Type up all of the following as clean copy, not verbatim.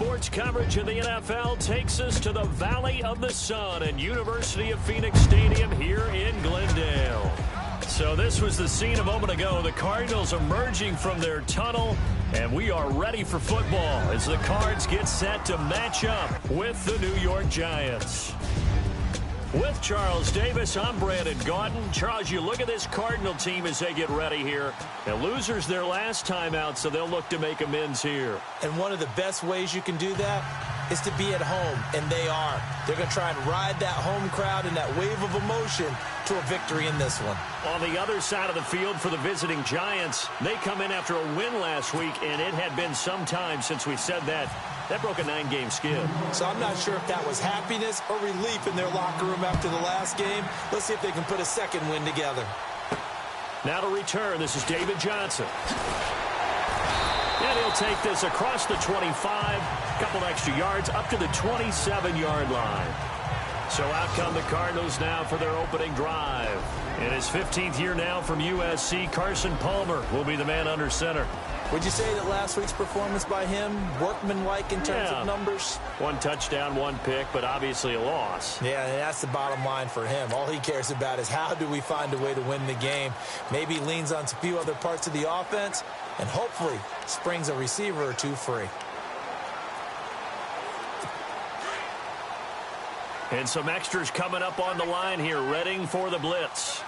Sports coverage of the NFL takes us to the Valley of the Sun and University of Phoenix Stadium here in Glendale. So this was the scene a moment ago. The Cardinals emerging from their tunnel, and we are ready for football as the Cards get set to match up with the New York Giants. With Charles Davis, I'm Brandon Gaudin. Charles, you look at this Cardinal team as they get ready here. And losers their last time out, so they'll look to make amends here. And one of the best ways you can do that is to be at home, and they are. They're going to try and ride that home crowd and that wave of emotion to a victory in this one. On the other side of the field for the visiting Giants, they come in after a win last week, and it had been some time since we said that. That broke a 9-game skid. So I'm not sure if that was happiness or relief in their locker room after the last game. Let's see if they can put a second win together. Now to return, this is David Johnson. And he'll take this across the 25, a couple extra yards, up to the 27-yard line. So out come the Cardinals now for their opening drive. In his 15th year now from USC, Carson Palmer will be the man under center. Would you say that last week's performance by him, workmanlike in terms of numbers? One touchdown, one pick, but obviously a loss. Yeah, and that's the bottom line for him. All he cares about is how do we find a way to win the game. Maybe leans on a few other parts of the offense, and hopefully springs a receiver or two free. And some extras coming up on the line here, readying for the blitz.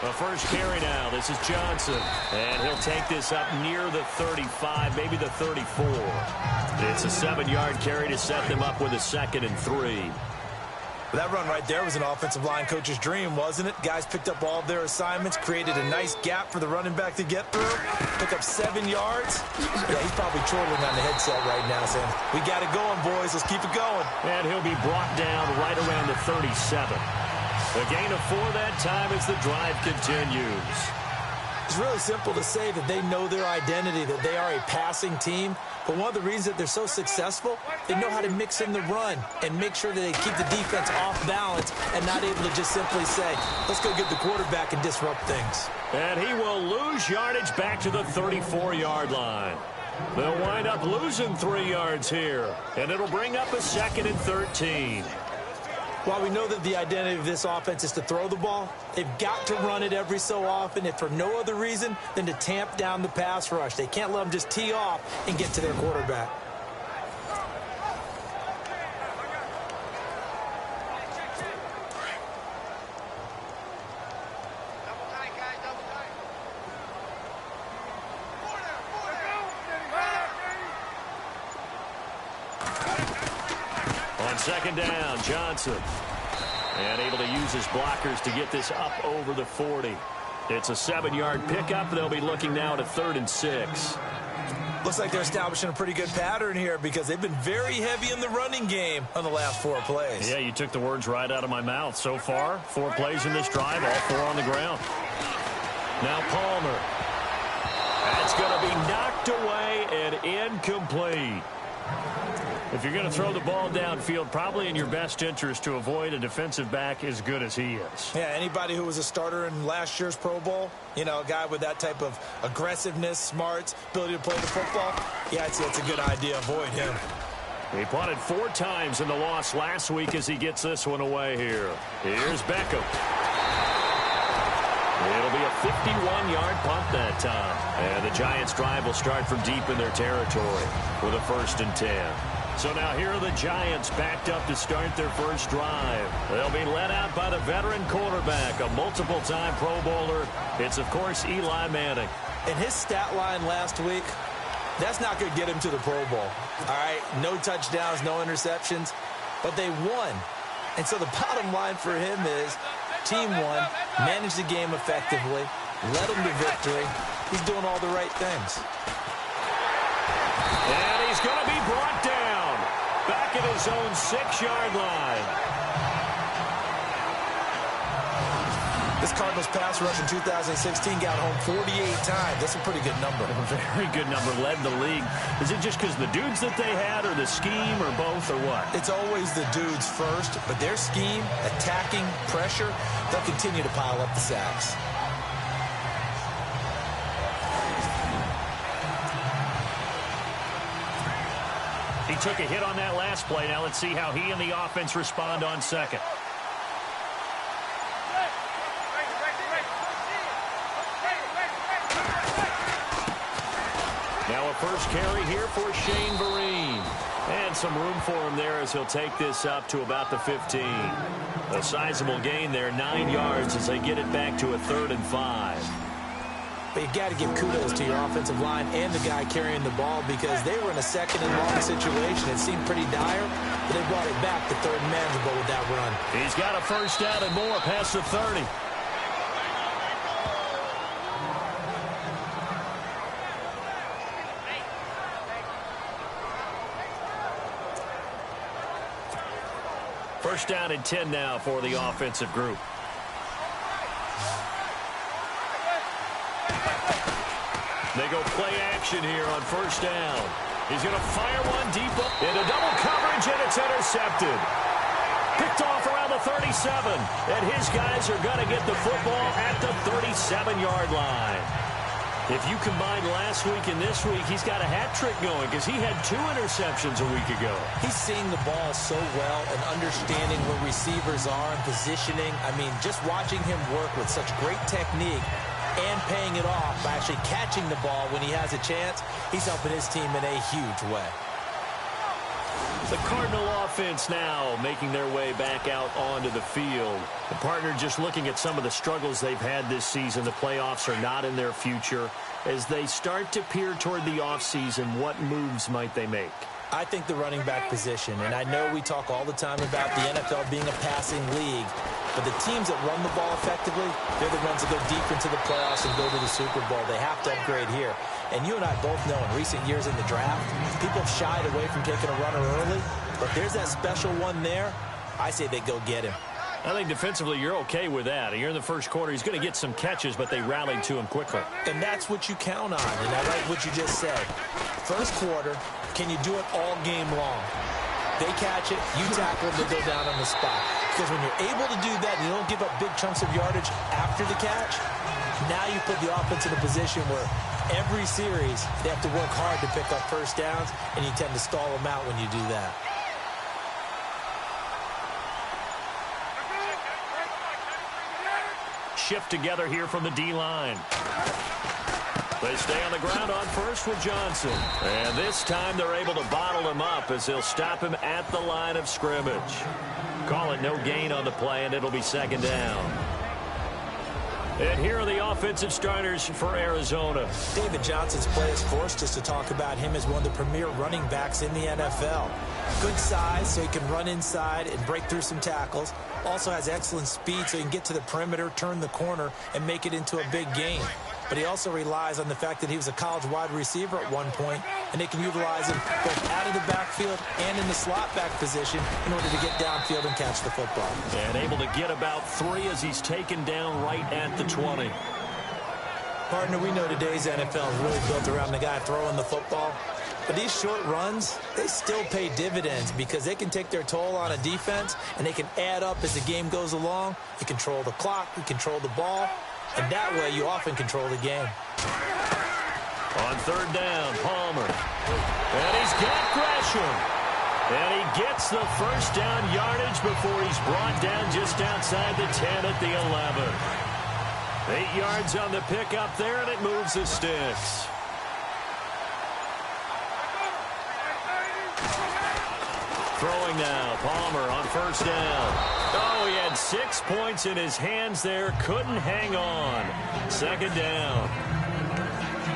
The first carry now. This is Johnson. And he'll take this up near the 35, maybe the 34. It's a 7-yard carry to set them up with a 2nd and 3. That run right there was an offensive line coach's dream, wasn't it? Guys picked up all of their assignments, created a nice gap for the running back to get through, pick up 7 yards. Yeah, he's probably chortling on the headset right now saying, we got it going, boys. Let's keep it going. And he'll be brought down right around the 37. A gain of 4 that time as the drive continues. It's really simple to say that they know their identity, that they are a passing team. But one of the reasons that they're so successful, they know how to mix in the run and make sure that they keep the defense off balance and not able to just simply say, let's go get the quarterback and disrupt things. And he will lose yardage back to the 34-yard line. They'll wind up losing 3 yards here, and it'll bring up a 2nd and 13. While we know that the identity of this offense is to throw the ball, they've got to run it every so often, if for no other reason than to tamp down the pass rush. They can't let them just tee off and get to their quarterback. On 2nd down, Johnson. And able to use his blockers to get this up over the 40. It's a 7-yard pickup. They'll be looking now to 3rd and 6. Looks like they're establishing a pretty good pattern here because they've been very heavy in the running game on the last 4 plays. Yeah, you took the words right out of my mouth. So far, 4 plays in this drive, all 4 on the ground. Now Palmer. That's going to be knocked away and incomplete. If you're going to throw the ball downfield, probably in your best interest to avoid a defensive back as good as he is. Yeah, anybody who was a starter in last year's Pro Bowl, you know, a guy with that type of aggressiveness, smarts, ability to play the football, yeah, I'd say it's a good idea. Avoid him. He punted 4 times in the loss last week as he gets this one away here. Here's Beckham. It'll be a 51-yard punt that time. And the Giants' drive will start from deep in their territory with a 1st and 10. So now here are the Giants backed up to start their first drive. They'll be led out by the veteran quarterback, a multiple-time Pro Bowler. It's, of course, Eli Manning. And his stat line last week, that's not going to get him to the Pro Bowl. All right, no touchdowns, no interceptions, but they won. And so the bottom line for him is team won, managed the game effectively, led them to victory. He's doing all the right things. And he's going to be brought down back at his own 6-yard line. This Cardinals pass rush in 2016 got home 48 times. That's a pretty good number. A very good number. Led the league. Is it just because the dudes that they had or the scheme or both or what? It's always the dudes first, but their scheme, attacking, pressure, they'll continue to pile up the sacks. He took a hit on that last play. Now let's see how he and the offense respond on second. Now a first carry here for Shane Vereen. And some room for him there as he'll take this up to about the 15. A sizable gain there, 9 yards as they get it back to a 3rd and 5. But you've got to give kudos to your offensive line and the guy carrying the ball because they were in a 2nd and long situation. It seemed pretty dire, but they brought it back to 3rd and manageable with that run. He's got a first down and more past the 30. First down and 10 now for the offensive group. They go play action here on first down. He's going to fire one deep up into double coverage, and it's intercepted. Picked off around the 37, and his guys are going to get the football at the 37-yard line. If you combine last week and this week, he's got a hat trick going because he had 2 interceptions a week ago. He's seeing the ball so well and understanding where receivers are and positioning. I mean, just watching him work with such great technique and paying it off by actually catching the ball when he has a chance, he's helping his team in a huge way. The Cardinal offense now making their way back out onto the field. The partner just looking at some of the struggles they've had this season. The playoffs are not in their future. As they start to peer toward the offseason, what moves might they make? I think the running back position, and I know we talk all the time about the NFL being a passing league, but the teams that run the ball effectively, they're the ones that go deep into the playoffs and go to the Super Bowl. They have to upgrade here. And you and I both know in recent years in the draft, people have shied away from taking a runner early, but there's that special one there. I say they go get him. I think defensively you're okay with that. Here in the first quarter, he's going to get some catches, but they rallied to him quickly. And that's what you count on, and I like what you just said. First quarter, can you do it all game long? They catch it, you tackle them, they go down on the spot. Because when you're able to do that and you don't give up big chunks of yardage after the catch, now you put the offense in a position where every series they have to work hard to pick up first downs, and you tend to stall them out when you do that. Shift together here from the D-line. They stay on the ground on first with Johnson. And this time they're able to bottle him up as they'll stop him at the line of scrimmage. Call it no gain on the play, and it'll be second down. And here are the offensive starters for Arizona. David Johnson's play has forced us to talk about him as one of the premier running backs in the NFL. Good size, so he can run inside and break through some tackles. Also has excellent speed, so he can get to the perimeter, turn the corner, and make it into a big gain. But he also relies on the fact that he was a college wide receiver at one point, and they can utilize him both out of the backfield and in the slot back position in order to get downfield and catch the football. And able to get about 3 as he's taken down right at the 20. Partner, we know today's NFL is really built around the guy throwing the football. But these short runs, they still pay dividends because they can take their toll on a defense, and they can add up as the game goes along. You control the clock, you control the ball, and that way you often control the game. On third down, Palmer. And he's got Gresham. And he gets the first down yardage before he's brought down just outside the 10 at the 11. 8 yards on the pickup there, and it moves the sticks. Throwing now, Palmer on first down. Oh, he had 6 points in his hands there. Couldn't hang on. Second down.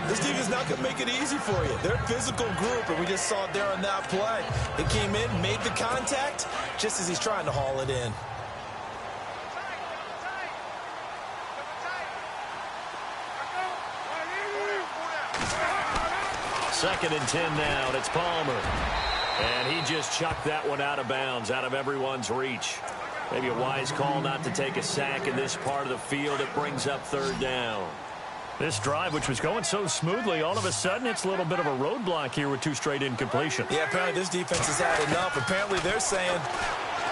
This team is not going to make it easy for you. They're a physical group, and we just saw it there on that play. They came in, made the contact, just as he's trying to haul it in. Second and 10 now, and it's Palmer. And he just chucked that one out of bounds, out of everyone's reach. Maybe a wise call not to take a sack in this part of the field. It brings up third down. This drive, which was going so smoothly, all of a sudden it's a little bit of a roadblock here with 2 straight incompletion. Yeah, apparently this defense has had enough. Apparently they're saying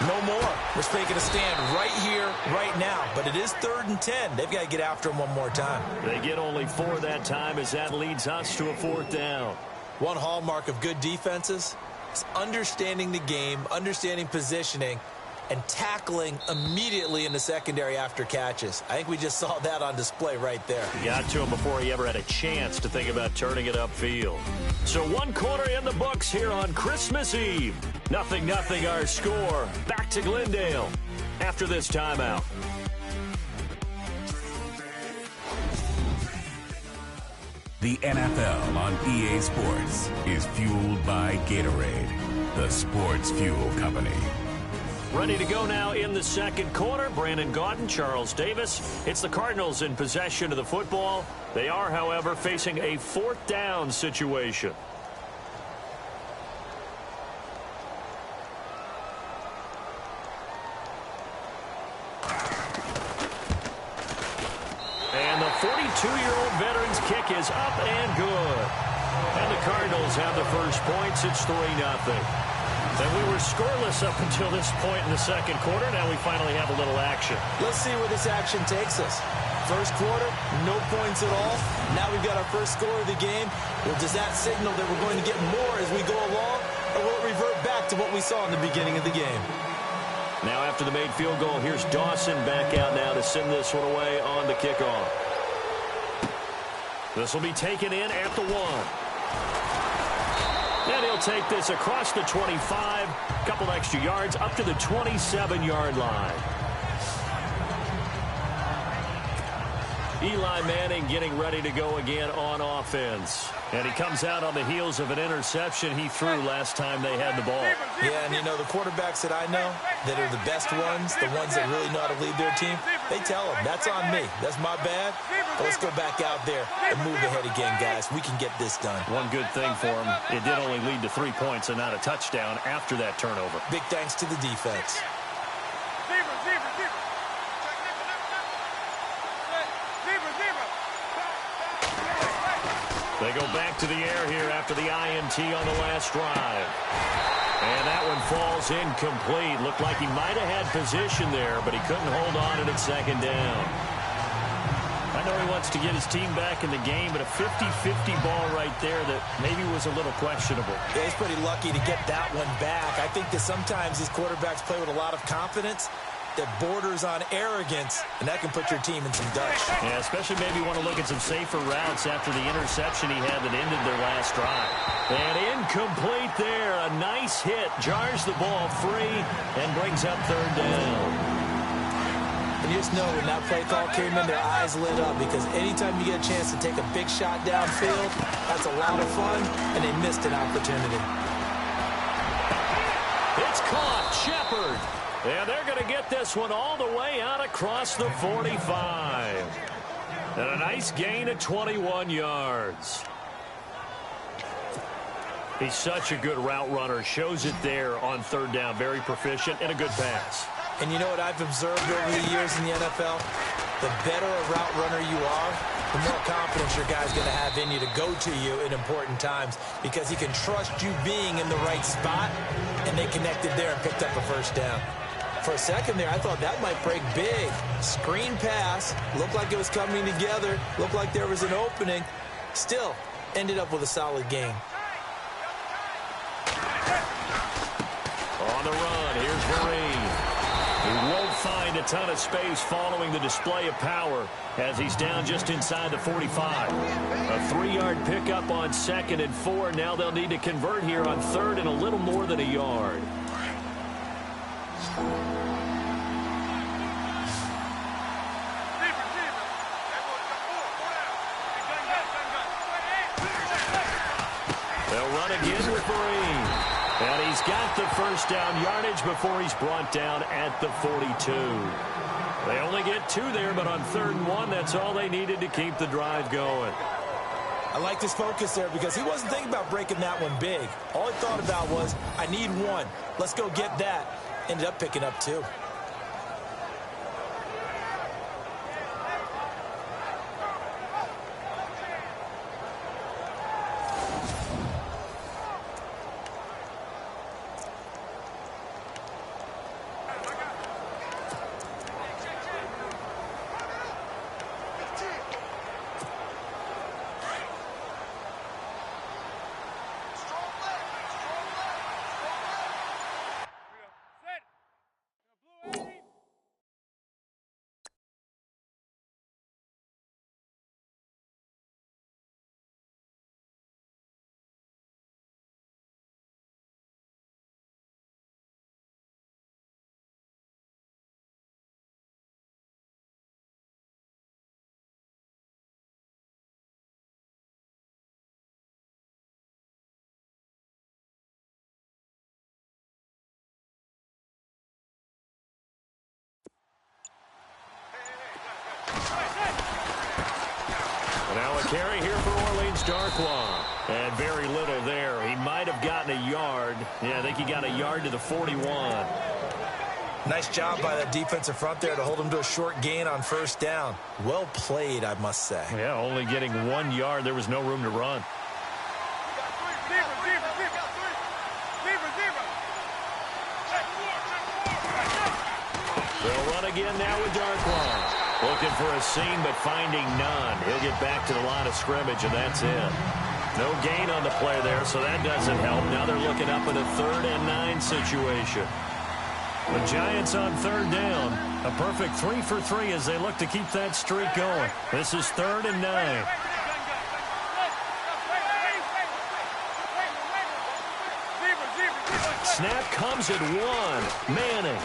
no more. We're taking a stand right here, right now. But it is third and 10. They've got to get after him one more time. They get only 4 that time as that leads us to a fourth down. One hallmark of good defenses It's understanding the game, understanding positioning, and tackling immediately in the secondary after catches. I think we just saw that on display right there. Got to him before he ever had a chance to think about turning it upfield. So 1 quarter in the books here on Christmas Eve. 0-0 our score. Back to Glendale after this timeout. The NFL on EA Sports is fueled by Gatorade, the sports fuel company. Ready to go now in the second quarter. Brandon Gaudin, Charles Davis. It's the Cardinals in possession of the football. They are, however, facing a 4th down situation. And the 42-year-old veteran's kick is up and good. And the Cardinals have the first points. It's 3-0. And we were scoreless up until this point in the second quarter. Now we finally have a little action. Let's see where this action takes us. First quarter, no points at all. Now we've got our first score of the game. Well, does that signal that we're going to get more as we go along? Or will it revert back to what we saw in the beginning of the game? Now after the made field goal, here's Dawson back out now to send this one away on the kickoff. This will be taken in at the 1. And he'll take this across the 25, a couple extra yards, up to the 27-yard line. Eli Manning getting ready to go again on offense. And he comes out on the heels of an interception he threw last time they had the ball. Yeah, and you know, the quarterbacks that I know that are the best ones, the ones that really know how to lead their team, they tell them, that's on me. That's my bad. But let's go back out there and move ahead again, guys. We can get this done. One good thing for him, it did only lead to 3 points and not a touchdown after that turnover. Big thanks to the defense. They go back to the air here after the INT on the last drive. And that one falls incomplete. Looked like he might have had position there, but he couldn't hold on and it's second down. I know he wants to get his team back in the game, but a 50-50 ball right there that maybe was a little questionable. Yeah, he's pretty lucky to get that one back. I think that sometimes these quarterbacks play with a lot of confidence that borders on arrogance, and that can put your team in some dutch. Yeah, especially maybe you want to look at some safer routes after the interception he had that ended their last drive. And incomplete there. A nice hit. Jars the ball free and brings up third down. And you just know when that play call came in, their eyes lit up, because anytime you get a chance to take a big shot downfield, that's a lot of fun, and they missed an opportunity. It's caught. Shepard. And they're going to get this one all the way out across the 45. And a nice gain of 21 yards. He's such a good route runner. Shows it there on third down. Very proficient and a good pass. And you know what I've observed over the years in the NFL? The better a route runner you are, the more confidence your guy's going to have in you to go to you in important times, because he can trust you being in the right spot, and they connected there and picked up a first down. For a second there, I thought that might break big. Screen pass, looked like it was coming together, looked like there was an opening. Still, ended up with a solid gain. On the run, here's Vereen. He won't find a ton of space following the display of power as he's down just inside the 45. A 3-yard pickup on 2nd and 4. Now they'll need to convert here on 3rd and a little more than a yard. They'll run again with Vereen. And he's got the first down yardage before he's brought down at the 42. They only get 2 there, but on 3rd and 1, that's all they needed to keep the drive going. I like his focus there, because he wasn't thinking about breaking that one big. All he thought about was, I need 1. Let's go get that. Ended up picking up 2. Carry here for Orleans Darkwa. And very little there. He might have gotten a yard. Yeah, I think he got a yard to the 41. Nice job by that defensive front there to hold him to a short gain on first down. Well played, I must say. Yeah, only getting 1 yard. There was no room to run. They'll run again now with Darkwa. Looking for a seam, but finding none. He'll get back to the line of scrimmage, and that's it. No gain on the play there, so that doesn't help. Now they're looking up in a 3rd and 9 situation. The Giants on 3rd down. A perfect 3 for 3 as they look to keep that streak going. This is 3rd and 9. Snap comes at 1. Manning.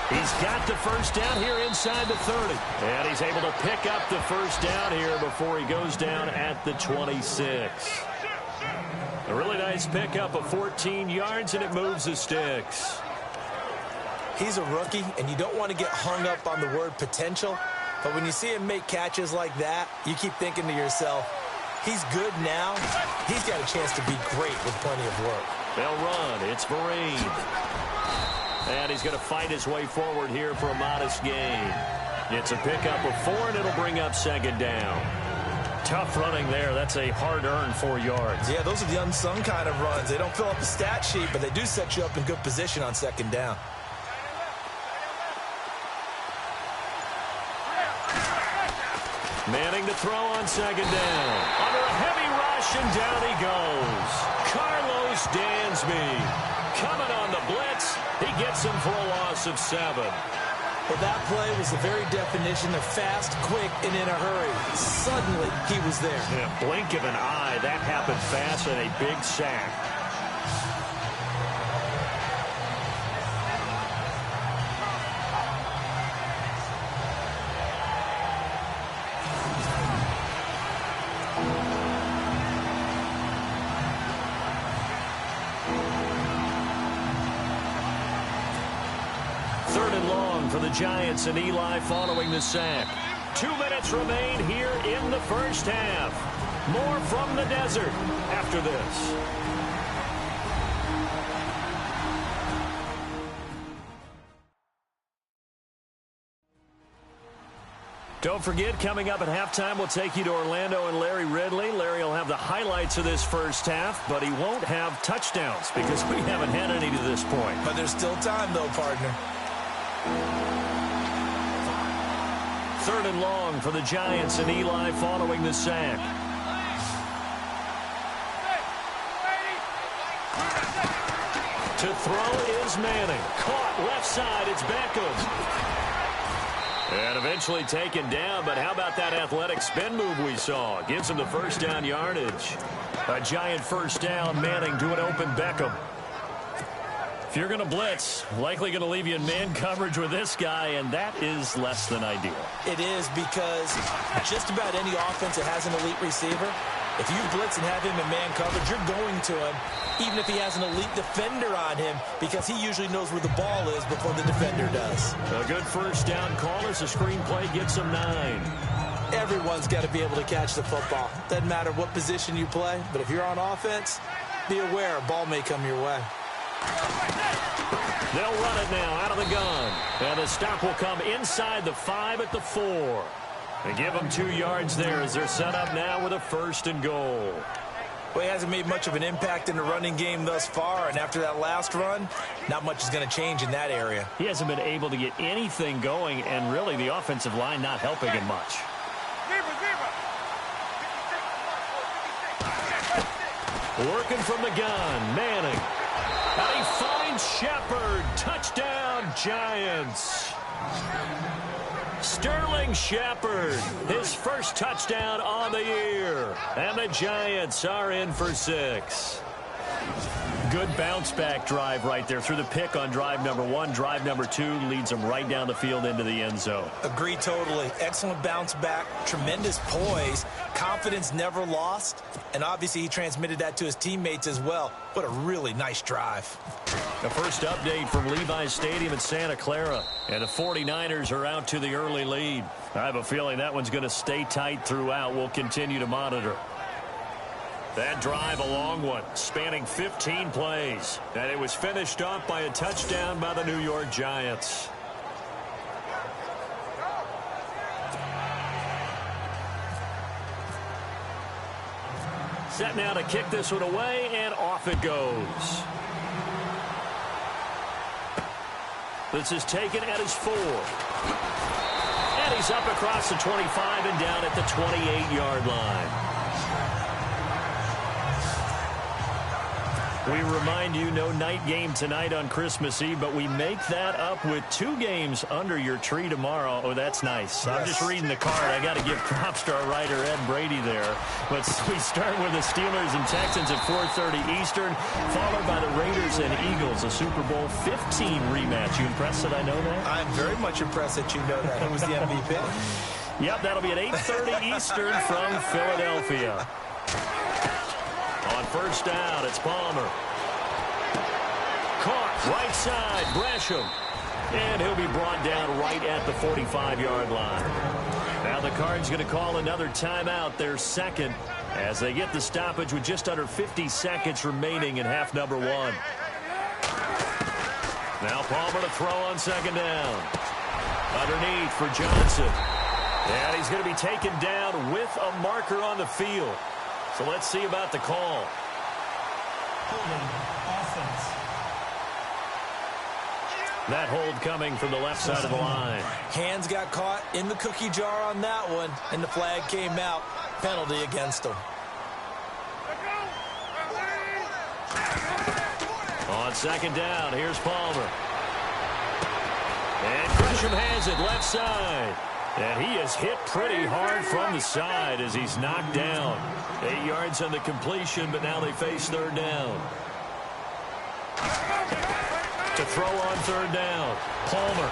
He's got the first down here inside the 30. And he's able to pick up the first down here before he goes down at the 26. A really nice pickup of 14 yards, and it moves the sticks. He's a rookie, and you don't want to get hung up on the word potential. But when you see him make catches like that, you keep thinking to yourself, he's good now. He's got a chance to be great with plenty of work. They'll run. It's Vereen. And he's going to fight his way forward here for a modest gain. It's a pickup of 4, and it'll bring up 2nd down. Tough running there. That's a hard-earned 4 yards. Yeah, those are the unsung kind of runs. They don't fill up the stat sheet, but they do set you up in good position on 2nd down. Manning to throw on 2nd down. Under a heavy rush, and down he goes. Carlos Dansby coming on the blitz. He gets him for a loss of 7. Well, that play was the very definition of fast, quick, and in a hurry. Suddenly, he was there. Yeah, blink of an eye. That happened fast, and a big sack. For the Giants and Eli following the sack. 2 minutes remain here in the first half. More from the desert after this. Don't forget, coming up at halftime, we'll take you to Orlando and Larry Ridley. Larry will have the highlights of this first half, but he won't have touchdowns because we haven't had any to this point. But there's still time, though, partner. 3rd and long for the Giants and Eli following the sack. To throw is Manning. Caught left side. It's Beckham. And eventually taken down, but how about that athletic spin move we saw? Gives him the first down yardage. A Giant first down. Manning to an open Beckham. If you're going to blitz, likely going to leave you in man coverage with this guy, and that is less than ideal. It is because just about any offense that has an elite receiver, if you blitz and have him in man coverage, you're going to him, even if he has an elite defender on him, because he usually knows where the ball is before the defender does. A good first down call as the screenplay gets him 9. Everyone's got to be able to catch the football. Doesn't matter what position you play, but if you're on offense, be aware a ball may come your way. They'll run it now out of the gun. And the stop will come inside the 5 at the 4. They give them 2 yards there as they're set up now with a 1st and goal. Well, he hasn't made much of an impact in the running game thus far, and after that last run, not much is going to change in that area. He hasn't been able to get anything going, and really the offensive line not helping him much. Working from the gun, Manning. And he finds Shepard. Touchdown, Giants. Sterling Shepard, his first touchdown on the year. And the Giants are in for 6. Good bounce-back drive right there. Through the pick on drive number 1. Drive number 2 leads them right down the field into the end zone. Agree totally. Excellent bounce back. Tremendous poise. Confidence never lost. And obviously he transmitted that to his teammates as well. What a really nice drive. The first update from Levi's Stadium in Santa Clara. And the 49ers are out to the early lead. I have a feeling that one's going to stay tight throughout. We'll continue to monitor. That drive, a long one, spanning 15 plays. And it was finished off by a touchdown by the New York Giants. Set now to kick this one away, and off it goes. This is taken at his 4. And he's up across the 25 and down at the 28-yard line. We remind you, no night game tonight on Christmas Eve, but we make that up with 2 games under your tree tomorrow. Oh, that's nice. Yes. I'm just reading the card. I got to give props to our writer, Ed Brady, there. But we start with the Steelers and Texans at 4:30 Eastern, followed by the Raiders and Eagles, a Super Bowl 15 rematch. You impressed that I know that? I'm very much impressed that you know that. Who was the MVP? Yep, that'll be at 8:30 Eastern from Philadelphia. On first down, it's Palmer. Caught, right side, Gresham. And he'll be brought down right at the 45-yard line. Now the Cards going to call another timeout, their second, as they get the stoppage with just under 50 seconds remaining in half number 1. Now Palmer to throw on second down. Underneath for Johnson. And he's going to be taken down with a marker on the field. So let's see about the call. Holding offense. That hold coming from the left side of the line. Hands got caught in the cookie jar on that one, and the flag came out. Penalty against him. On second down, here's Palmer. And Gresham has it left side. And he is hit pretty hard from the side as he's knocked down. 8 yards on the completion, but now they face third down. To throw on third down, Palmer.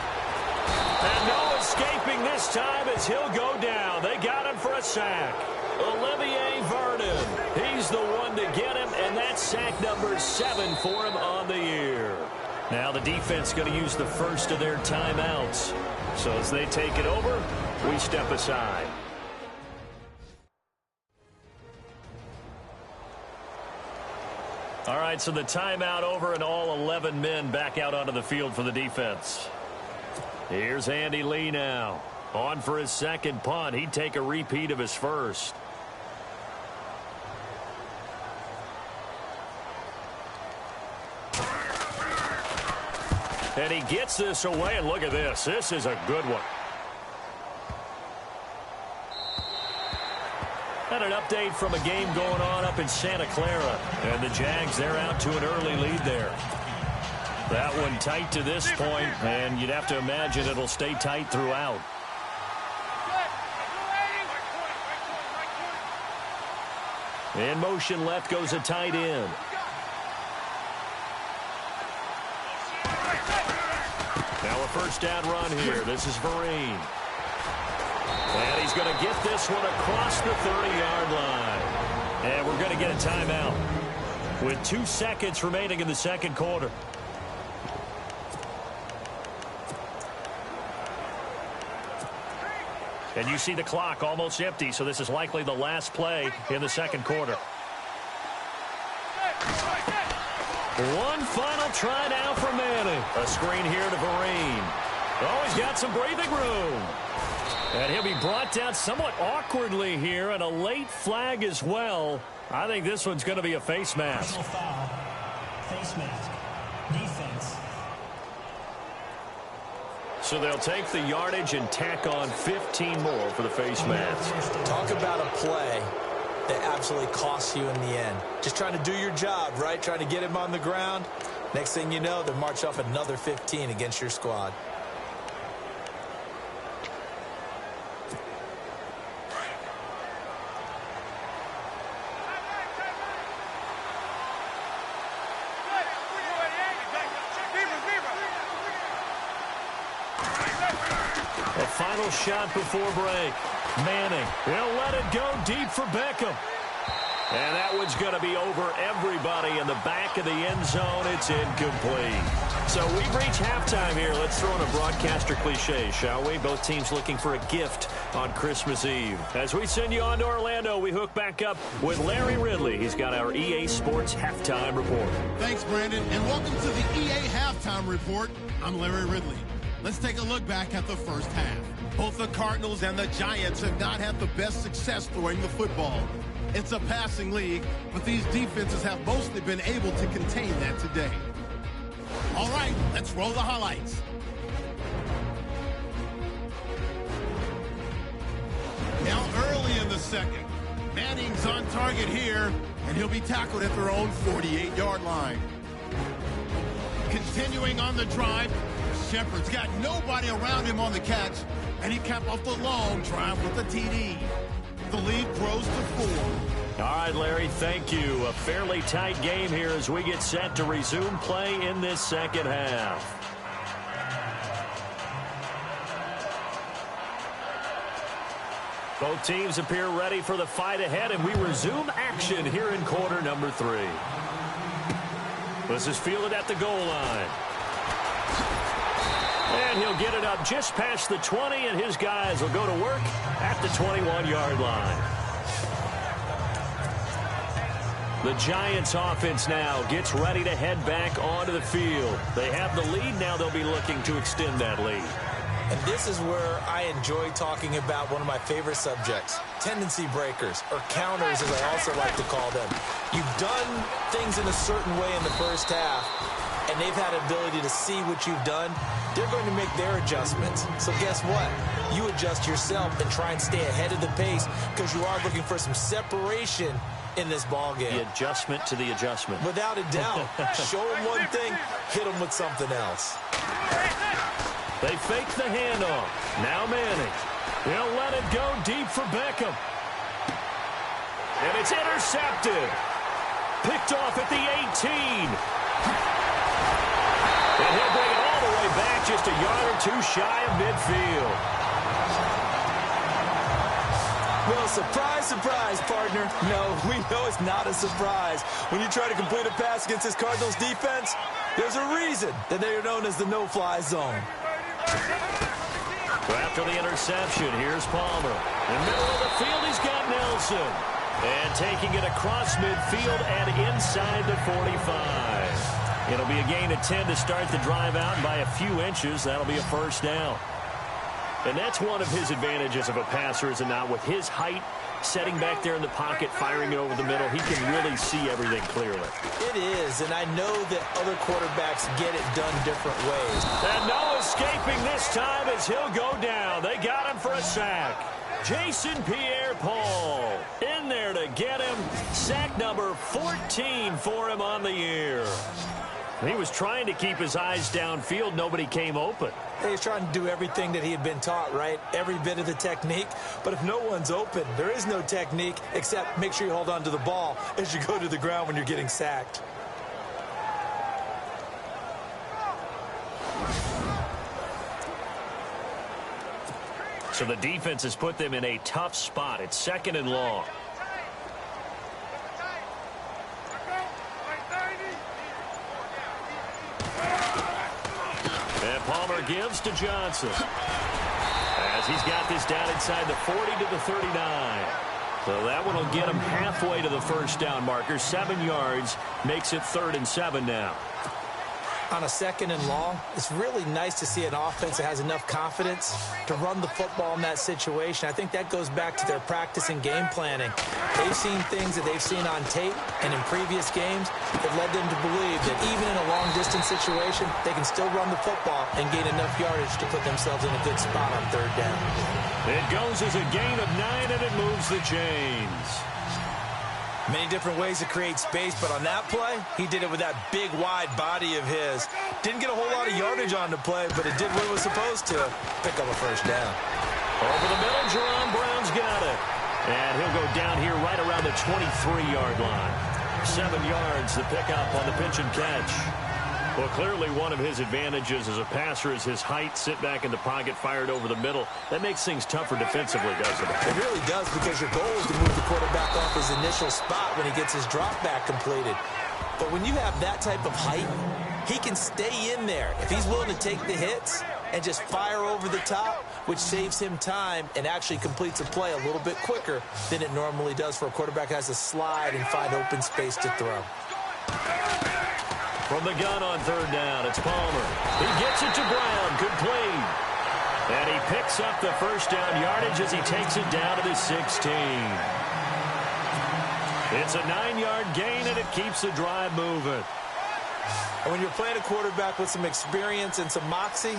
And no escaping this time as he'll go down. They got him for a sack. Olivier Vernon, he's the one to get him, and that's sack number 7 for him on the year. Now the defense going to use the first of their timeouts. So as they take it over, we step aside. All right, so the timeout over and all 11 men back out onto the field for the defense. Here's Andy Lee now. On for his second punt. He'd take a repeat of his first. And he gets this away, and look at this. This is a good one. And an update from a game going on up in Santa Clara. And the Jags, they're out to an early lead there. That one tight to this point, and you'd have to imagine it'll stay tight throughout. In motion left goes a tight end. Now a first down run here. This is Vereen. And he's going to get this one across the 30-yard line. And we're going to get a timeout with 2 seconds remaining in the second quarter. And you see the clock almost empty, so this is likely the last play in the second quarter. One final try now for Manning. A screen here to Vereen. Oh, he's got some breathing room. And he'll be brought down somewhat awkwardly here, and a late flag as well. I think this one's going to be a face mask. Personal foul. Face mask. Defense. So they'll take the yardage and tack on 15 more for the face mask. Talk about a play that absolutely costs you in the end. Just trying to do your job, right? Trying to get him on the ground. Next thing you know, they'll march off another 15 against your squad. final shot before break. Manning, he'll let it go deep for Beckham. And that one's going to be over everybody in the back of the end zone. It's incomplete. So we've reached halftime here. Let's throw in a broadcaster cliche, shall we? Both teams looking for a gift on Christmas Eve. As we send you on to Orlando, we hook back up with Larry Ridley. He's got our EA Sports Halftime Report. Thanks, Brandon, and welcome to the EA Halftime Report. I'm Larry Ridley. Let's take a look back at the first half. Both the Cardinals and the Giants have not had the best success throwing the football. It's a passing league, but these defenses have mostly been able to contain that today. All right, let's roll the highlights. Now early in the second, Manning's on target here, and he'll be tackled at their own 48-yard line. Continuing on the drive, Shepard's got nobody around him on the catch, and he capped off the long drive with a TD. The lead grows to 4. All right, Larry, thank you. A fairly tight game here as we get set to resume play in this second half. Both teams appear ready for the fight ahead, and we resume action here in quarter number 3. This is fielded at the goal line. And he'll get it up just past the 20, and his guys will go to work at the 21-yard line. The Giants offense now gets ready to head back onto the field. They have the lead. Now they'll be looking to extend that lead. And this is where I enjoy talking about one of my favorite subjects, tendency breakers, or counters as I also like to call them. You've done things in a certain way in the first half, and they've had ability to see what you've done. They're going to make their adjustments. So guess what? You adjust yourself and try and stay ahead of the pace because you are looking for some separation in this ball game. The adjustment to the adjustment. Without a doubt. Show them one thing, hit them with something else. They fake the handoff. Now Manning. He'll let it go deep for Beckham. And it's intercepted. Picked off at the 18. And he'll bring it all the way back just a yard or two shy of midfield. Well, surprise, surprise, partner. No, we know it's not a surprise. When you try to complete a pass against this Cardinals defense, there's a reason that they are known as the no-fly zone. After the interception, here's Palmer. In the middle of the field, he's got Nelson. And taking it across midfield and inside the 45. It'll be a gain of 10 to start the drive out, and by a few inches, that'll be a first down. And that's one of his advantages of a passer, is it not? With his height, setting back there in the pocket, firing it over the middle, he can really see everything clearly. It is, and I know that other quarterbacks get it done different ways. And no escaping this time as he'll go down. They got him for a sack. Jason Pierre-Paul in there to get him. Sack number 14 for him on the year. He was trying to keep his eyes downfield. Nobody came open. He's trying to do everything that he had been taught, right? Every bit of the technique. But if no one's open, there is no technique except make sure you hold on to the ball as you go to the ground when you're getting sacked. So the defense has put them in a tough spot. It's 2nd and long. And Palmer gives to Johnson. As he's got this down inside the 40 to the 39. So that one will get him halfway to the first down marker. 7 yards makes it 3rd and 7 now. On a 2nd and long, it's really nice to see an offense that has enough confidence to run the football in that situation. I think that goes back to their practice and game planning. They've seen things that they've seen on tape and in previous games that led them to believe that even in a long-distance situation, they can still run the football and gain enough yardage to put themselves in a good spot on 3rd down. It goes as a gain of 9, and it moves the chains. Many different ways to create space, but on that play, he did it with that big, wide body of his. Didn't get a whole lot of yardage on the play, but it did what it was supposed to. Pick up a first down. Over the middle, Jerron Brown's got it. And he'll go down here right around the 23-yard line. 7 yards, the pickup on the pitch and catch. Well, clearly one of his advantages as a passer is his height. Sit back in the pocket, fired over the middle. That makes things tougher defensively, doesn't it? It really does, because your goal is to move the quarterback off his initial spot when he gets his drop back completed. But when you have that type of height, he can stay in there if he's willing to take the hits and just fire over the top, which saves him time and actually completes a play a little bit quicker than it normally does for a quarterback who has to slide and find open space to throw. From the gun on third down, it's Palmer. He gets it to Brown, complete. And he picks up the first down yardage as he takes it down to the 16. It's a 9-yard gain, and it keeps the drive moving. And when you're playing a quarterback with some experience and some moxie,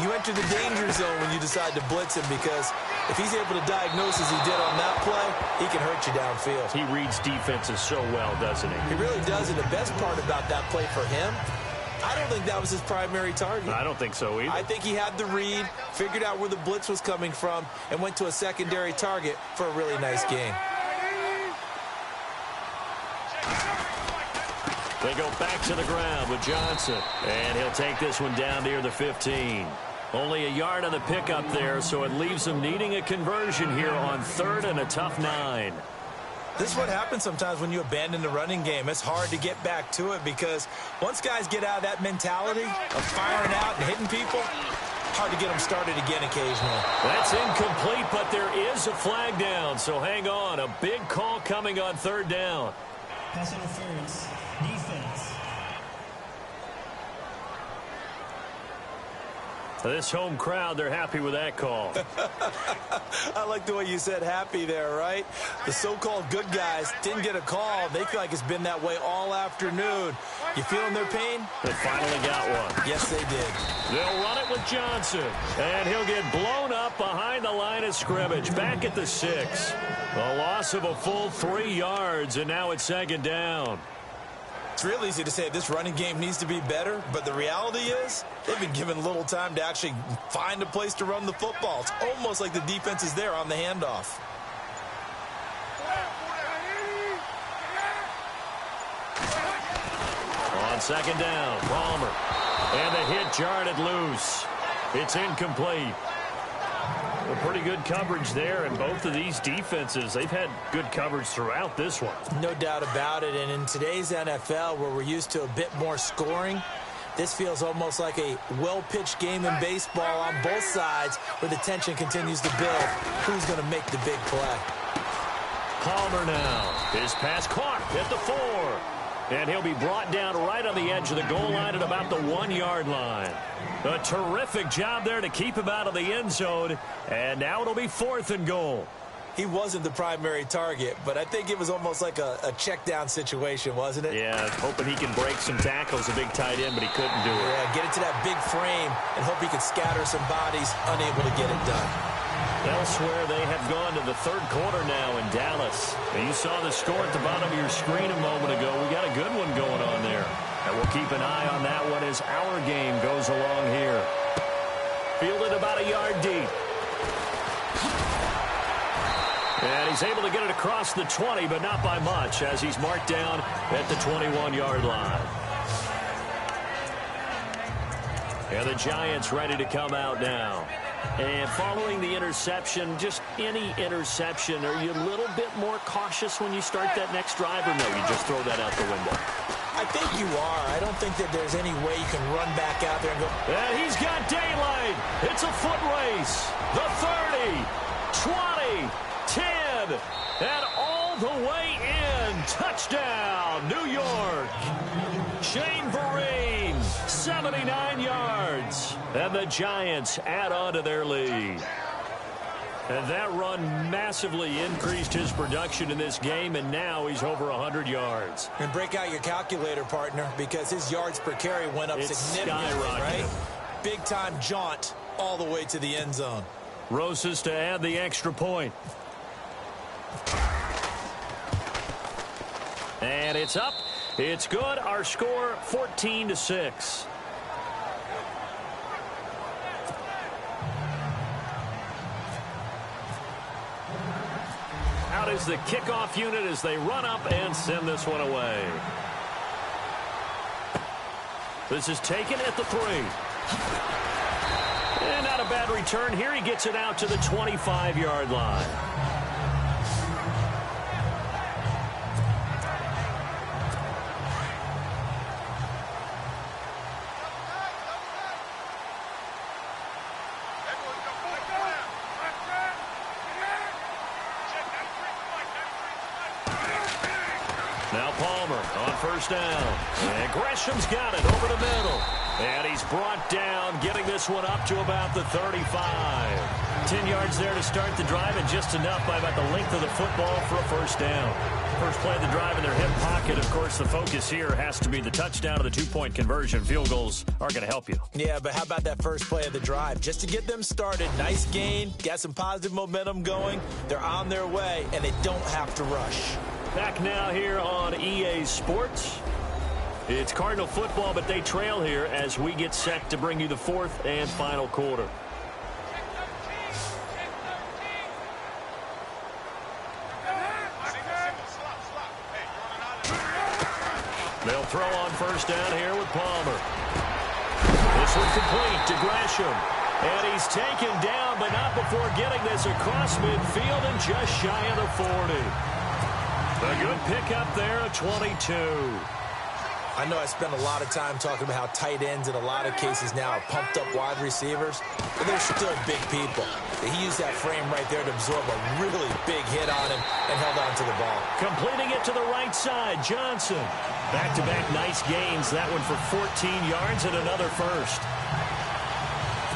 you enter the danger zone when you decide to blitz him, because if he's able to diagnose as he did on that play, he can hurt you downfield. He reads defenses so well, doesn't he? He really does, and the best part about that play for him, I don't think that was his primary target. I don't think so either. I think he had the read, figured out where the blitz was coming from, and went to a secondary target for a really nice game. They go back to the ground with Johnson. And he'll take this one down near the 15. Only a yard on the pickup there, so it leaves them needing a conversion here on third and a tough 9. This is what happens sometimes when you abandon the running game. It's hard to get back to it, because once guys get out of that mentality of firing out and hitting people, hard to get them started again occasionally. That's incomplete, but there is a flag down, so hang on. A big call coming on third down. Pass interference. Defense. This home crowd, they're happy with that call. I like the way you said happy there, right? The so-called good guys didn't get a call. They feel like it's been that way all afternoon. You feeling their pain? They finally got one. Yes, they did. They'll run it with Johnson. And he'll get blown up behind the line of scrimmage. Back at the 6. A loss of a full 3 yards, and now it's second down. It's real easy to say this running game needs to be better, but the reality is they've been given little time to actually find a place to run the football. It's almost like the defense is there on the handoff. On second down, Palmer. And the hit jarred it loose. It's incomplete. Well, pretty good coverage there, and both of these defenses, they've had good coverage throughout this one. No doubt about it, and in today's NFL, where we're used to a bit more scoring, this feels almost like a well-pitched game in baseball on both sides, where the tension continues to build. Who's going to make the big play? Palmer now. His pass caught at the 4. And he'll be brought down right on the edge of the goal line at about the 1-yard line. A terrific job there to keep him out of the end zone. And now it'll be 4th and goal. He wasn't the primary target, but I think it was almost like a check-down situation, wasn't it? Yeah, hoping he can break some tackles, a big tight end, but he couldn't do it. Yeah, get it to that big frame and hope he could scatter some bodies, unable to get it done. Elsewhere, they have gone to the third quarter now in Dallas. And you saw the score at the bottom of your screen a moment ago. We got a good one going on there. And we'll keep an eye on that one as our game goes along here. Fielded about a yard deep. And he's able to get it across the 20, but not by much, as he's marked down at the 21-yard line. And the Giants ready to come out now. And following the interception, just any interception, are you a little bit more cautious when you start that next drive, or no, you just throw that out the window? I think you are. I don't think that there's any way you can run back out there and go. And he's got daylight. It's a foot race. The 30, 20, 10, and all the way in. Touchdown, New York. Shane Vereen, 79 yards. And the Giants add on to their lead. And that run massively increased his production in this game, and now he's over 100 yards. And break out your calculator, partner, because his yards per carry went up significantly, right? Big-time jaunt all the way to the end zone. Rosas to add the extra point. And it's up. It's good. Our score, 14-6. Out is the kickoff unit as they run up and send this one away. This is taken at the 3. And not a bad return here. He gets it out to the 25-yard line. Now Palmer on first down. And Gresham's got it over the middle. And he's brought down, getting this one up to about the 35. 10 yards there to start the drive, and just enough by about the length of the football for a first down. First play of the drive in their hip pocket. Of course, the focus here has to be the touchdown of the two-point conversion. Field goals aren't going to help you. Yeah, but how about that first play of the drive? Just to get them started, nice gain, got some positive momentum going. They're on their way, and they don't have to rush. Back now here on EA Sports. It's Cardinal football, but they trail here as we get set to bring you the fourth and final quarter. They'll throw on first down here with Palmer. This one complete to Gresham. And he's taken down, but not before getting this across midfield and just shy of the 40. A good pickup there at 22. I know I spent a lot of time talking about how tight ends in a lot of cases now are pumped up wide receivers, but they're still big people. He used that frame right there to absorb a really big hit on him and held on to the ball. Completing it to the right side, Johnson. Back-to-back nice gains. That one for 14 yards and another first.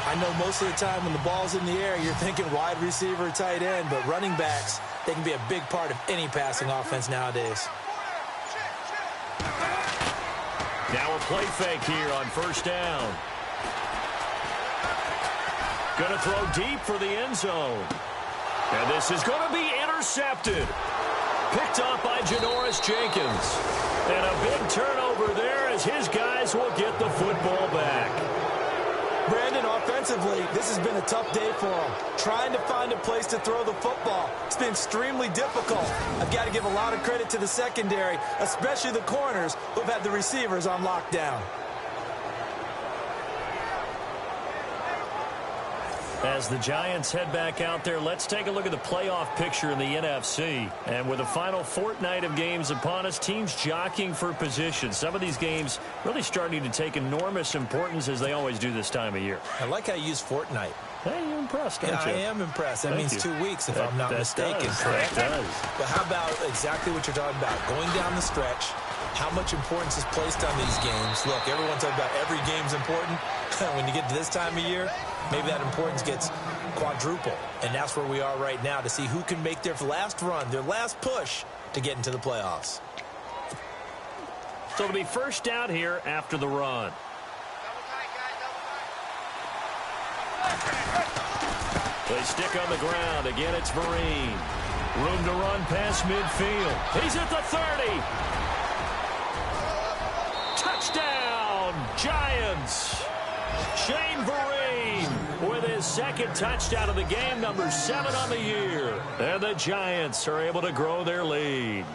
I know most of the time when the ball's in the air, you're thinking wide receiver, tight end, but running backs, they can be a big part of any passing offense nowadays. Now a play fake here on first down. Going to throw deep for the end zone. And this is going to be intercepted. Picked off by Janoris Jenkins. And a big turnover there as his guys will get the football back. Brandon, offensively, this has been a tough day for him. Trying to find a place to throw the football. It's been extremely difficult. I've got to give a lot of credit to the secondary, especially the corners who've had the receivers on lockdown. As the Giants head back out there, let's take a look at the playoff picture in the NFC. And with the final fortnight of games upon us, teams jockeying for position. Some of these games really starting to take enormous importance as they always do this time of year. I like how you use fortnight. Hey, you're impressed, aren't you? I am impressed. That means 2 weeks, if I'm not mistaken. Correct? That does. But how about exactly what you're talking about? Going down the stretch, how much importance is placed on these games. Look, everyone talks about every game's important. When you get to this time of year, maybe that importance gets quadruple. And that's where we are right now to see who can make their last run, their last push to get into the playoffs. So it'll be first down here after the run. They stick on the ground. Again, it's Vereen. Room to run past midfield. He's at the 30. Touchdown, Giants. Shane Vereen with his second touchdown of the game, number 7 on the year. And the Giants are able to grow their lead.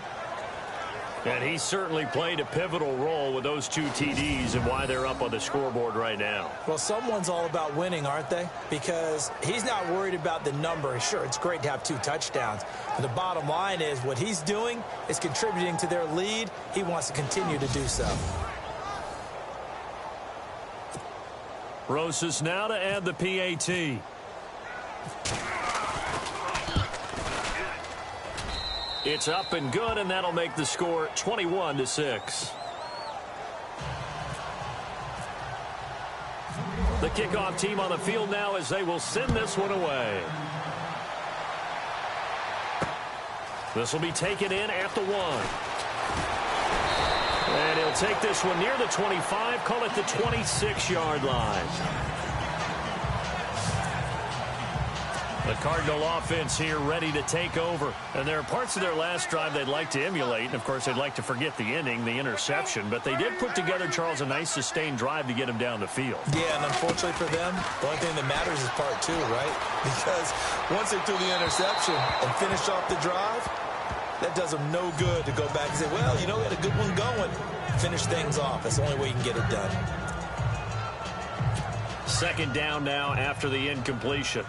And he certainly played a pivotal role with those 2 TDs and why they're up on the scoreboard right now. Well, someone's all about winning, aren't they? Because he's not worried about the number. Sure, it's great to have 2 touchdowns. But the bottom line is what he's doing is contributing to their lead. He wants to continue to do so. Rosas now to add the PAT. It's up and good, and that'll make the score 21-6. The kickoff team on the field now as they will send this one away. This will be taken in at the 1. And he'll take this one near the 25, call it the 26-yard line. The Cardinal offense here ready to take over. And there are parts of their last drive they'd like to emulate. And, of course, they'd like to forget the ending, the interception. But they did put together, Charles, a nice sustained drive to get him down the field. Yeah, and unfortunately for them, the only thing that matters is part 2, right? Because once they threw the interception and finished off the drive, That does them no good to go back and say, well, you know, we had a good one going. Finish things off. That's the only way you can get it done. Second down now after the incompletion.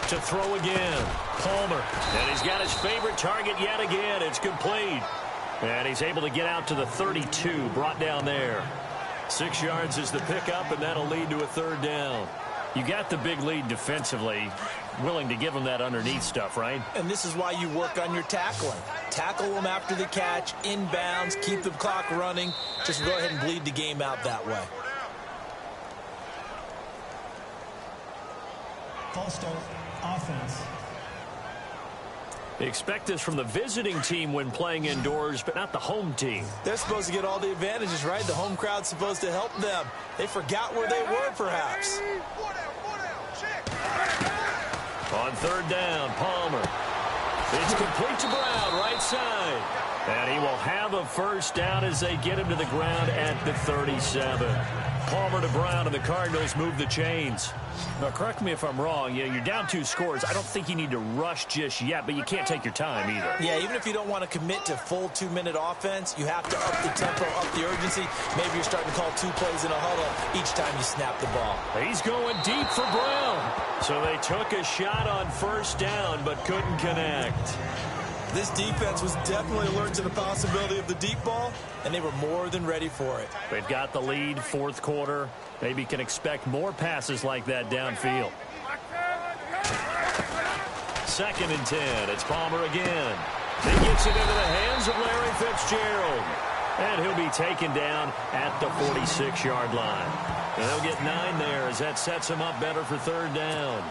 To throw again, Palmer. And he's got his favorite target yet again. It's complete. And he's able to get out to the 32, brought down there. 6 yards is the pickup, and that'll lead to a third down. You got the big lead defensively. Willing to give them that underneath stuff, right? And this is why you work on your tackling. Tackle them after the catch, inbounds, keep the clock running. Just go ahead and bleed the game out that way. False start, offense. They expect this from the visiting team when playing indoors, but not the home team. They're supposed to get all the advantages, right? The home crowd's supposed to help them. They forgot where they were, perhaps. On third down, Palmer. It's complete to Brown, right side. And he will have a first down as they get him to the ground at the 37. Palmer to Brown, and the Cardinals move the chains. Now, correct me if I'm wrong. You're down 2 scores. I don't think you need to rush just yet, but you can't take your time either. Yeah, even if you don't want to commit to full 2-minute offense, you have to up the tempo, up the urgency. Maybe you're starting to call 2 plays in a huddle each time you snap the ball. He's going deep for Brown. So they took a shot on first down, but couldn't connect. This defense was definitely alert to the possibility of the deep ball, and they were more than ready for it. They've got the lead, fourth quarter. Maybe can expect more passes like that downfield. 2nd and 10. It's Palmer again. He gets it into the hands of Larry Fitzgerald. And he'll be taken down at the 46-yard line. And they'll get 9 there as that sets him up better for third down.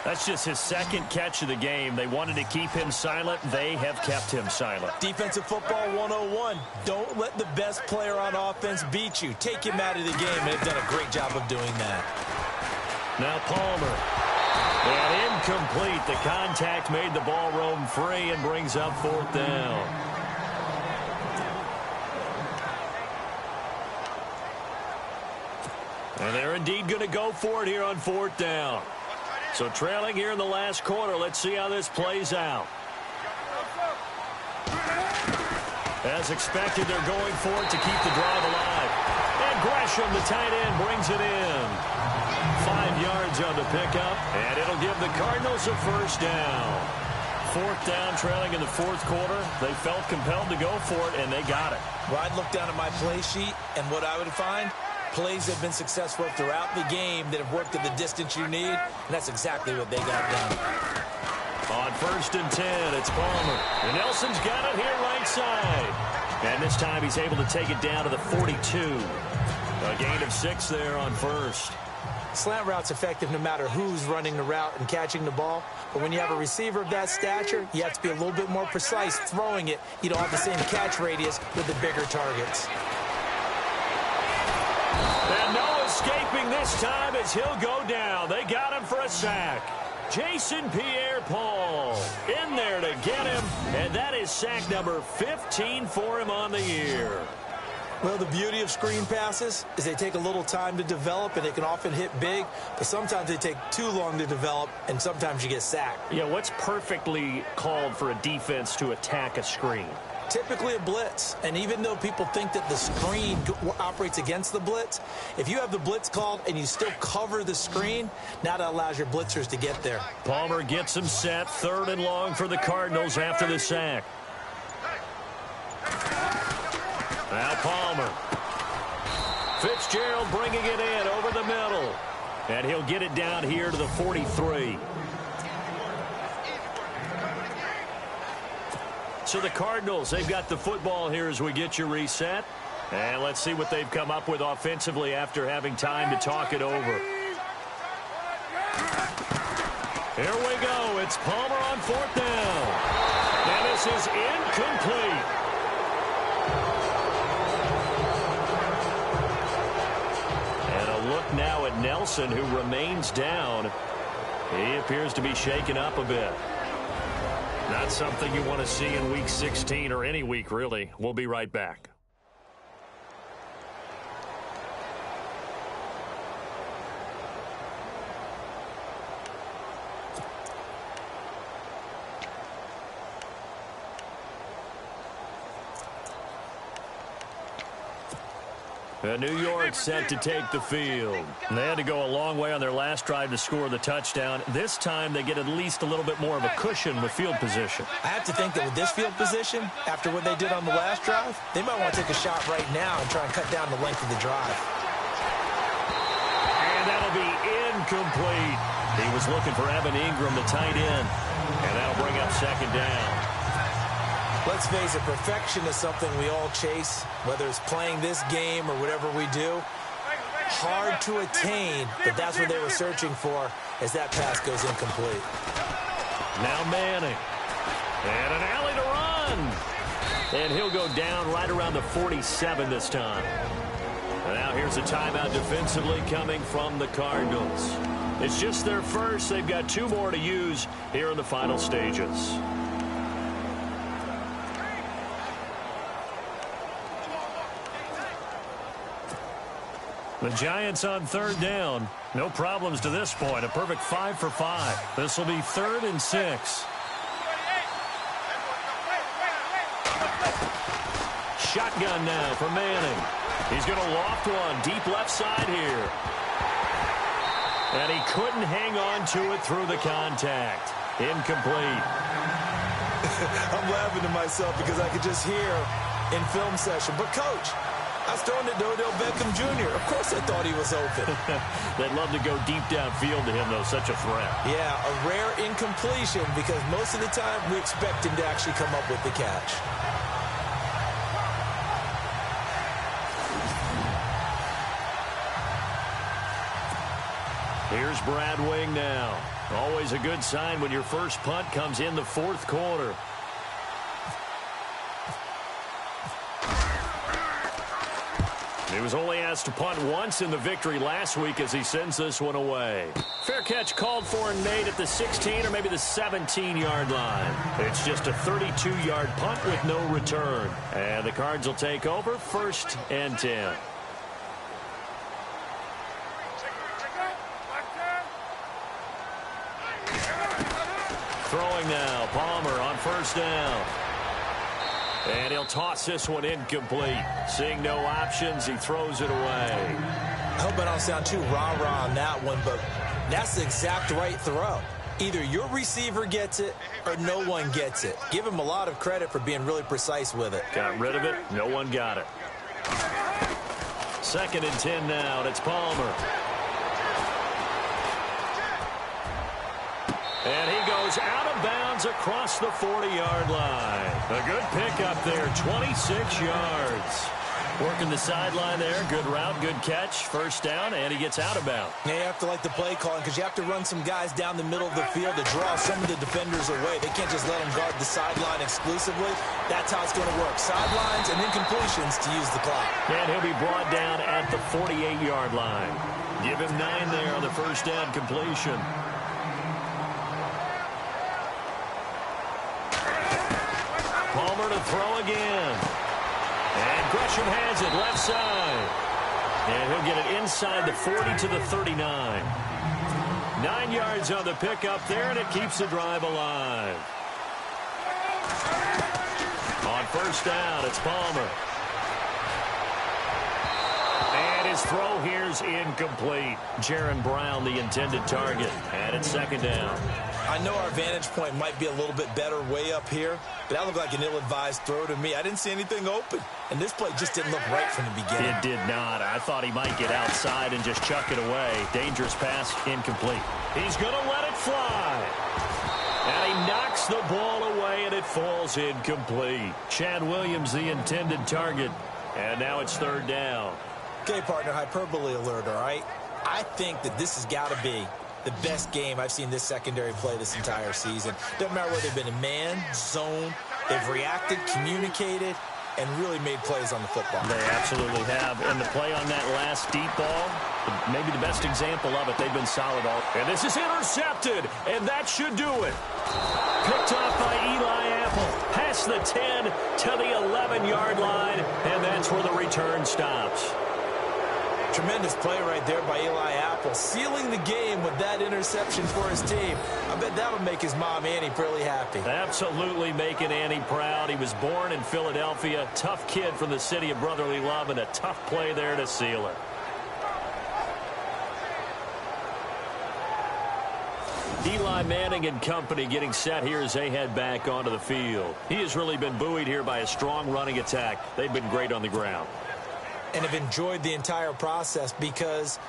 That's just his 2nd catch of the game. They wanted to keep him silent. They have kept him silent. Defensive football 101. Don't let the best player on offense beat you. Take him out of the game, and they've done a great job of doing that. Now Palmer. And incomplete. The contact made the ball roam free and brings up fourth down. And they're indeed going to go for it here on fourth down. So trailing here in the last quarter. Let's see how this plays out. As expected, they're going for it to keep the drive alive. And Gresham, the tight end, brings it in. 5 yards on the pickup, and it'll give the Cardinals a first down. Fourth down, trailing in the fourth quarter. They felt compelled to go for it, and they got it. Well, I'd look down at my play sheet, and what I would find, plays have been successful throughout the game that have worked at the distance you need, and that's exactly what they got done. On 1st and 10, it's Palmer. And Nelson's got it here right side. And this time he's able to take it down to the 42. A gain of 6 there on first. Slant route's effective no matter who's running the route and catching the ball. But when you have a receiver of that stature, you have to be a little bit more precise throwing it. You don't have the same catch radius with the bigger targets. And no escaping this time as he'll go down. They got him for a sack. Jason Pierre-Paul in there to get him. And that is sack number 15 for him on the year. Well, the beauty of screen passes is they take a little time to develop, and they can often hit big, but sometimes they take too long to develop, and sometimes you get sacked. Yeah, what's perfectly called for a defense to attack a screen? Typically a blitz, and even though people think that the screen operates against the blitz, if you have the blitz called and you still cover the screen, now that allows your blitzers to get there. Palmer gets him set, 3rd and long for the Cardinals after the sack. Now Palmer. Fitzgerald bringing it in over the middle. And he'll get it down here to the 43. So the Cardinals, they've got the football here as we get you reset. And let's see what they've come up with offensively after having time to talk it over. Here we go. It's Palmer on 4th down. And this is incomplete. And a look now at Nelson, who remains down. He appears to be shaken up a bit. Not something you want to see in Week 16 or any week, really. We'll be right back. New York set to take the field. They had to go a long way on their last drive to score the touchdown. This time they get at least a little bit more of a cushion with field position. I have to think that with this field position, after what they did on the last drive, they might want to take a shot right now and try and cut down the length of the drive. And that'll be incomplete. He was looking for Evan Ingram, the tight end. And that'll bring up second down. Let's face it, perfection is something we all chase, whether it's playing this game or whatever we do. Hard to attain, but that's what they were searching for as that pass goes incomplete. Now Manning. And an alley to run. And he'll go down right around the 47 this time. And now here's a timeout defensively coming from the Cardinals. It's just their first. They've got 2 more to use here in the final stages. The Giants on third down. No problems to this point. A perfect 5 for 5. This will be 3rd and 6. Shotgun now for Manning. He's going to loft one deep left side here. And he couldn't hang on to it through the contact. Incomplete. I'm laughing to myself because I could just hear in film session. But, Coach, I was throwing it to Odell Beckham Jr. Of course I thought he was open. They'd love to go deep downfield to him, though. Such a threat. Yeah, a rare incompletion because most of the time we expect him to actually come up with the catch. Here's Brad Wing now. Always a good sign when your first punt comes in the 4th quarter. He was only asked to punt once in the victory last week as he sends this one away. Fair catch called for and made at the 16 or maybe the 17-yard line. It's just a 32-yard punt with no return. And the Cards will take over 1st and 10. Throwing now, Palmer on 1st down. And he'll toss this one incomplete. Seeing no options, he throws it away. I hope I don't sound too rah-rah on that one, but that's the exact right throw. Either your receiver gets it or no one gets it. Give him a lot of credit for being really precise with it. Got rid of it. No one got it. 2nd and 10 now, and it's Palmer. And he goes out of bounds across the 40-yard line. A good pickup there, 26 yards. Working the sideline there. Good route, good catch. 1st down, and he gets out of bounds. Yeah, you have to like the play calling because you have to run some guys down the middle of the field to draw some of the defenders away. They can't just let them guard the sideline exclusively. That's how it's going to work. Sidelines and incompletions to use the clock. And he'll be brought down at the 48-yard line. Give him 9 there on the 1st down completion. Palmer to throw again. And Gresham has it left side. And he'll get it inside the 40 to the 39. 9 yards on the pickup there, and it keeps the drive alive. On 1st down, it's Palmer. And his throw here's incomplete. Jaron Brown, the intended target. And it's 2nd down. I know our vantage point might be a little bit better way up here, but that looked like an ill-advised throw to me. I didn't see anything open, and this play just didn't look right from the beginning. It did not. I thought he might get outside and just chuck it away. Dangerous pass, incomplete. He's going to let it fly. And he knocks the ball away, and it falls incomplete. Chad Williams, the intended target, and now it's 3rd down. Okay, partner, hyperbole alert, all right? I think that this has got to be the best game I've seen this secondary play this entire season. Doesn't matter whether they've been in man, zone, they've reacted, communicated, and really made plays on the football. They absolutely have. And the play on that last deep ball, maybe the best example of it, they've been solid all. And this is intercepted, and that should do it. Picked off by Eli Apple. Past the 10 to the 11-yard line, and that's where the return stops. Tremendous play right there by Eli Apple, sealing the game with that interception for his team. I bet that'll make his mom, Annie, pretty happy. Absolutely making Annie proud. He was born in Philadelphia. Tough kid from the city of brotherly love, and a tough play there to seal it. Eli Manning and company getting set here as they head back onto the field. He has really been buoyed here by a strong running attack. They've been great on the ground. And have enjoyed the entire process, because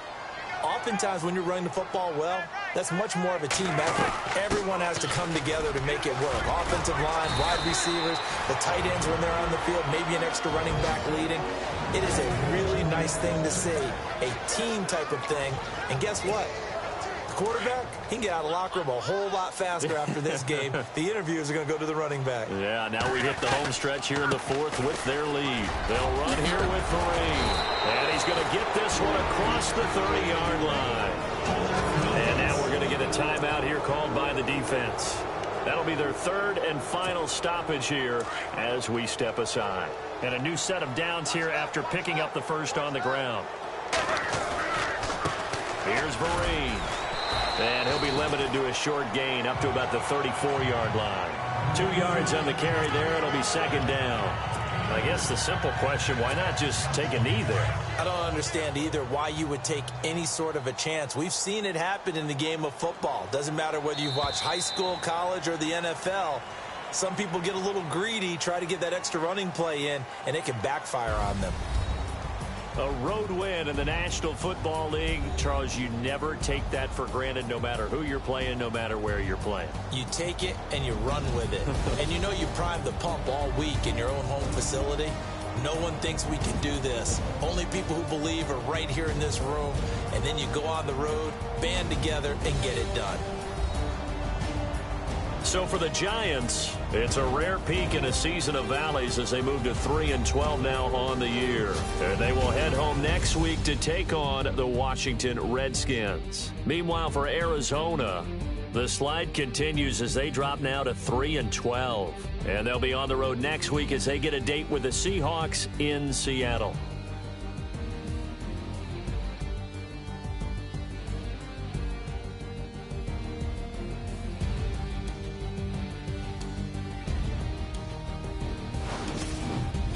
oftentimes when you're running the football well, that's much more of a team effort. Everyone has to come together to make it work. Offensive line, wide receivers, the tight ends when they're on the field, maybe an extra running back leading. It is a really nice thing to see, a team type of thing. And guess what? Quarterback, he can get out of the locker room a whole lot faster after this game. The interviews are going to go to the running back. Yeah, now we hit the home stretch here in the fourth with their lead. They'll run here with Vereen. And he's going to get this one across the 30-yard line. And now we're going to get a timeout here called by the defense. That'll be their third and final stoppage here as we step aside. And a new set of downs here after picking up the first on the ground. Here's Vereen. And he'll be limited to a short gain up to about the 34-yard line. 2 yards on the carry there. It'll be second down. I guess the simple question, why not just take a knee there? I don't understand either why you would take any sort of a chance. We've seen it happen in the game of football. Doesn't matter whether you've watched high school, college, or the NFL. Some people get a little greedy, try to get that extra running play in, and it can backfire on them. A road win in the National Football League. Charles, you never take that for granted, no matter who you're playing, no matter where you're playing. You take it and you run with it. And you know you primed the pump all week in your own home facility. No one thinks we can do this. Only people who believe are right here in this room. And then you go on the road, band together, and get it done. So for the Giants, it's a rare peak in a season of valleys as they move to 3-12 now on the year. And they will head home next week to take on the Washington Redskins. Meanwhile, for Arizona, the slide continues as they drop now to 3-12. And they'll be on the road next week as they get a date with the Seahawks in Seattle.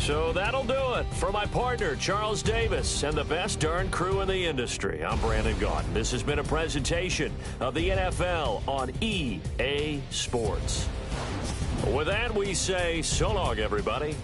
So that'll do it. For my partner, Charles Davis, and the best darn crew in the industry, I'm Brandon Gaudin. This has been a presentation of the NFL on EA Sports. With that, we say so long, everybody.